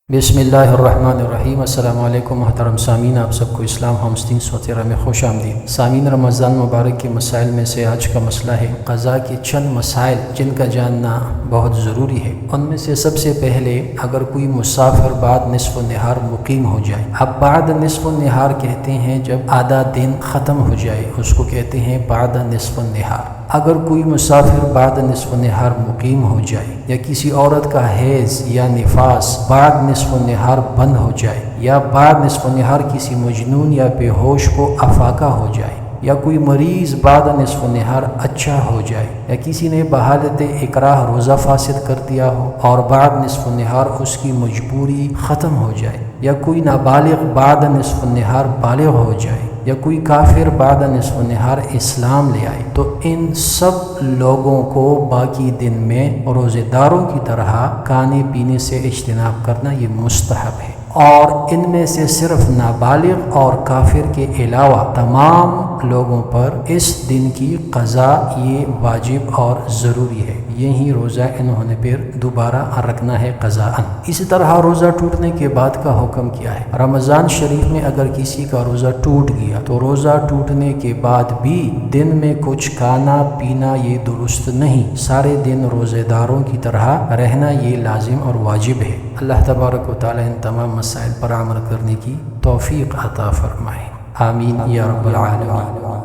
بسم اللہ الرحمن الرحیم۔ السلام علیکم محترم سامعین، آپ سب کو اسلام ہومز 313 میں خوش آمدید۔ سامعین، رمضان مبارک کے مسائل میں سے آج کا مسئلہ ہے قضاء کے چند مسائل جن کا جاننا بہت ضروری ہے۔ ان میں سے سب سے پہلے، اگر کوئی مسافر بعد نصف النہار مقیم ہو جائے۔ اب بعد نصف النہار کہتے ہیں جب آدھا دن ختم ہو جائے، اس کو کہتے ہیں بعد نصف النہار۔ اگر کوئی مسافر بعد نصف النہار مقیم ہو جائے، یا کسی عورت کا حیض یا نفاس بعد نصف النہار بند ہو جائے، یا بعد نصف النہار کسی مجنون یا بے ہوش کو افاقہ ہو جائے، یا کوئی مریض بعد نصف النہار اچھا ہو جائے، یا کسی نے بحالت اکراہ روزہ فاسد کر دیا ہو اور بعد نصف النہار اس کی مجبوری ختم ہو جائے، یا کوئی نابالغ بعد نصف النہار بالغ ہو جائے، یا کوئی کافر بعد نصف النہار اسلام لے آئے، تو ان سب لوگوں کو باقی دن میں روزے داروں کی طرح کھانے پینے سے اجتناب کرنا یہ مستحب ہے، اور ان میں سے صرف نابالغ اور کافر کے علاوہ تمام لوگوں پر اس دن کی قضا یہ واجب اور ضروری ہے۔ یہی روزہ انہوں نے پھر دوبارہ رکھنا ہے قضاء۔ اسی طرح روزہ ٹوٹنے کے بعد کا حکم کیا ہے؟ رمضان شریف میں اگر کسی کا روزہ ٹوٹ گیا تو روزہ ٹوٹنے کے بعد بھی دن میں کچھ کھانا پینا یہ درست نہیں، سارے دن روزے داروں کی طرح رہنا یہ لازم اور واجب ہے۔ اللہ تبارک و تعالی ان تمام مسائل پر عمل کرنے کی توفیق عطا فرمائے، آمین یا رب العالمین۔